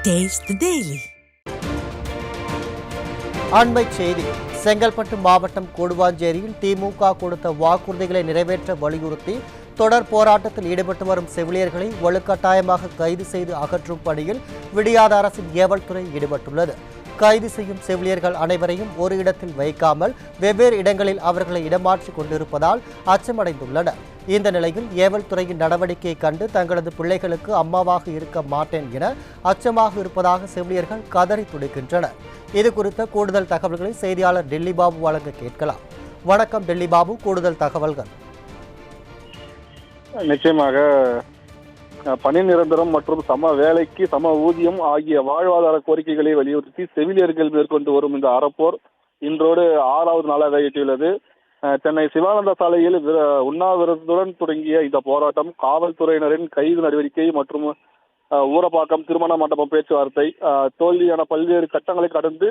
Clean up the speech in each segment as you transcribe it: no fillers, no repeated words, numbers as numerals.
Taste the Daily. அண்மைச் செய்தி. செங்கல்பட்டு மாவட்டம் கூடுவாஞ்சேரியில் திமுக கொடுத்த வாக்குறுதிகளை நிறைவேற்ற வலியுறுத்தி தொடர் போராட்டத்தில் ஈடுபட்டு வரும் செவிலியர்களை வலுக்கட்டாயமாக கைது செய்து அகற்றும் பணியில் விடியாத அரசின் ஏவல் துறை ஈடுபட்டுள்ளது. கைது செய்யும் செவிலியர்கள் அனைவரையும் ஒரு இடத்தில் வைக்காமல் வெவ்வேறு இடங்களில் அவர்களை இடமாற்றிக் கொண்டிருப்பதால் அச்சமடைந்துள்ளனர். இந்த நிலையில் ஏவல் துறையின் நடவடிக்கையை கண்டு தங்களது பிள்ளைகளுக்கு அம்மாவாக இருக்க மாட்டேன் என அச்சமாக இருப்பதாக செவிலியர்கள் கதறி துடிக்கின்றனர். இது குறித்த கூடுதல் தகவல்களை செய்தியாளர் டெல்லி பாபு வழங்க கேட்கலாம். வணக்கம் டெல்லி பாபு, கூடுதல் தகவல்கள். நிச்சயமாக பணி நிரந்தரம் மற்றும் சம வேலைக்கு சம ஊதியம் ஆகிய வாழ்வாதார கோரிக்கைகளை வலியுறுத்தி செவிலியர்கள் மேற்கொண்டு வரும் இந்த அறப்போர் இன்றோடு 6வது நாளாக எட்டியுள்ளது. சென்னை சிவானந்த சாலையில் உண்ணாவிரதத்துடன் தொடங்கிய இந்த போராட்டம் காவல்துறையினரின் கைது நடவடிக்கை மற்றும் ஊரப்பாக்கம் திருமண மண்டபம் பேச்சுவார்த்தை தோல்வியான பல்வேறு கட்டங்களை கடந்து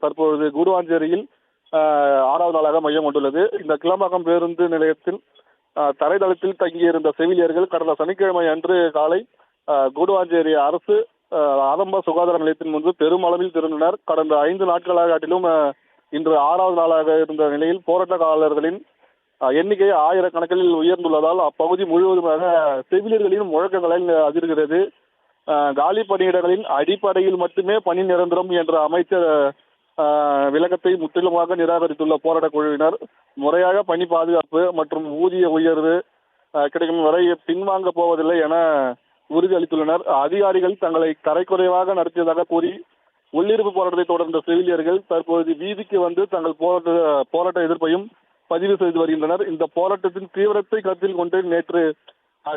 தற்பொழுது கூடுவாஞ்சேரியில் 6வது நாளாக மையம் கொண்டுள்ளது. இந்த கிளம்பாக்கம் பேருந்து நிலையத்தில் தரைதளத்தில் தங்கியிருந்த செவிலியர்கள் கடந்த சனிக்கிழமை அன்று காலை கூடுவாஞ்சேரி அரசு ஆரம்ப சுகாதார நிலையத்தின் முன்பு பெருமளவில் திரண்டனர். கடந்த 5 நாட்களாக காட்டிலும் இன்று 6வது நாளாக இருந்த நிலையில் போராட்டக்காரர்களின் எண்ணிக்கை ஆயிரக்கணக்கில் உயர்ந்துள்ளதால் அப்பகுதி முழுவதுமாக செவிலியர்களின் முழக்கங்களில் அதிர்கிறது. காலி பணியிடங்களின் அடிப்படையில் மட்டுமே பணி நிரந்தரம் என்ற அமைச்சர் விளக்கத்தை முற்றிலுமாக நிராகரித்துள்ள போராட்ட குழுவினர் முறையாக பணி பாதுகாப்பு மற்றும் ஊதிய உயர்வு கிடைக்கும் வரை பின்வாங்க போவதில்லை என உறுதியளித்துள்ளனர். அதிகாரிகள் தங்களை தரைக்குறைவாக நடத்தியதாக கூறி உள்ளிருப்பு போராட்டத்தை தொடர்ந்த செவிலியர்கள் தற்போது வீதிக்கு வந்து தங்கள் போராட்ட எதிர்ப்பையும் பதிவு செய்து வருகின்றனர். இந்த போராட்டத்தின் தீவிரத்தை கருத்தில் கொண்டு நேற்று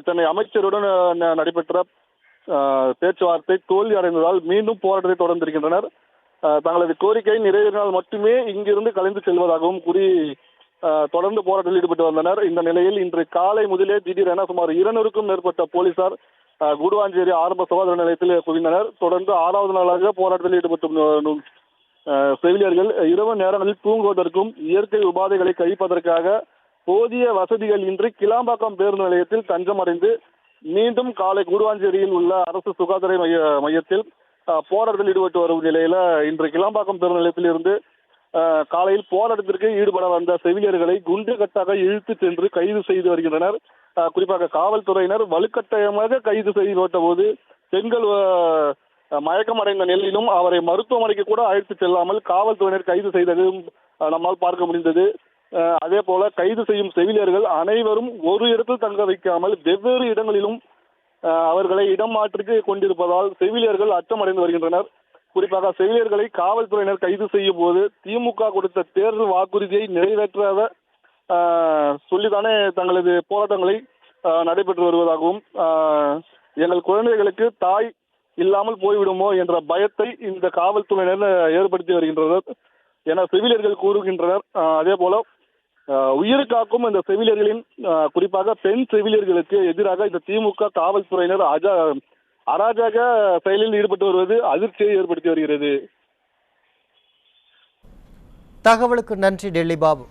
சென்னை அமைச்சருடன் நடைபெற்ற பேச்சுவார்த்தை தோல்வி அடைந்ததால் மீண்டும் போராட்டத்தை தொடர்ந்திருக்கின்றனர். தங்களது கோரிக்கை நிறைவேறினால் மட்டுமே இங்கிருந்து கலைந்து செல்வதாகவும் கூறி தொடர்ந்து போராட்டத்தில் ஈடுபட்டு வந்தனர். இந்த நிலையில் இன்று காலை முதலே திடீரென சுமார் 200க்கும் மேற்பட்ட போலீசார் கூடுவாஞ்சேரி ஆரம்ப சுகாதார நிலையத்தில் குவிந்தனர். தொடர்ந்து 6வது நாளாக போராட்டத்தில் ஈடுபட்டு செவிலியர்கள் இரவு நேரங்களில் தூங்குவதற்கும் இயற்கை உபாதைகளை கழிப்பதற்காக போதிய வசதிகள் இன்றி கிளாம்பாக்கம் பேருந்து நிலையத்தில் தஞ்சம் அடைந்து மீண்டும் காலை கூடுவாஞ்சேரியில் உள்ள அரசு சுகாதார மையத்தில் போராட்டத்தில் ஈடுபட்டு வரும் நிலையில இன்று கிளாம்பாக்கம் பேருந்து நிலையத்தில் இருந்து காலையில் போராட்டத்திற்கு ஈடுபட வந்த செவிலியர்களை குண்டு கட்டாக இழுத்து சென்று கைது செய்து வருகின்றனர். குறிப்பாக காவல்துறையினர் வலுக்கட்டாயமாக கைது செய்யப்பட்ட போது பெண்கள் மயக்கம் அடைந்த நிலையிலும் அவரை மருத்துவமனைக்கு கூட அழைத்து செல்லாமல் காவல்துறையினர் கைது செய்ததும் நம்மால் பார்க்க முடிந்தது. அதே போல கைது செய்யும் செவிலியர்கள் அனைவரும் ஒரு இடத்தில் தங்க வைக்காமல் வெவ்வேறு இடங்களிலும் அவர்களை இடம் மாற்றிக்கு கொண்டிருப்பதால் செவிலியர்கள் அச்சமடைந்து வருகின்றனர். குறிப்பாக செவிலியர்களை காவல்துறையினர் கைது செய்யும் போது திமுக கொடுத்த தேர்தல் வாக்குறுதியை நிறைவேற்றாத சொல்லித்தானே தங்களது போராட்டங்களை நடைபெற்று வருவதாகவும் எங்கள் குழந்தைகளுக்கு தாய் இல்லாமல் போய்விடுமோ என்ற பயத்தை இந்த காவல்துறையினர் ஏற்படுத்தி வருகின்றனர் என செவிலியர்கள் கூறுகின்றனர். அதே போல உயிர் காக்கும் இந்த செவிலியர்களின் குறிப்பாக பெண் செவிலியர்களுக்கு எதிராக இந்த திமுக காவல்துறையினர் அராஜக செயலில் ஈடுபட்டு வருவது அதிர்ச்சியை ஏற்படுத்தி வருகிறது. தகவலுக்கு நன்றி டெல்லி பாபு.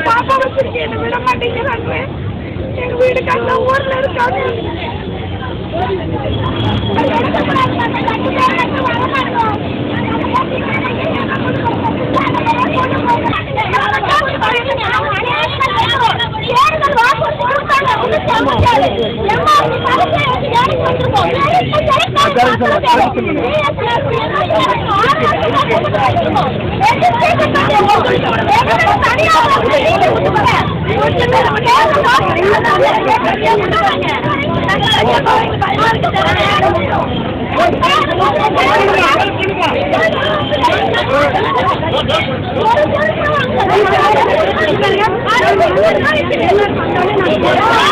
பாப்பா வச்சிருக்கேன் விட மாட்டேங்கிறாங்க. எங்க வீடுக்காரங்க ஊர்ல இருக்காங்க. Gracias.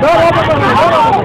Door open.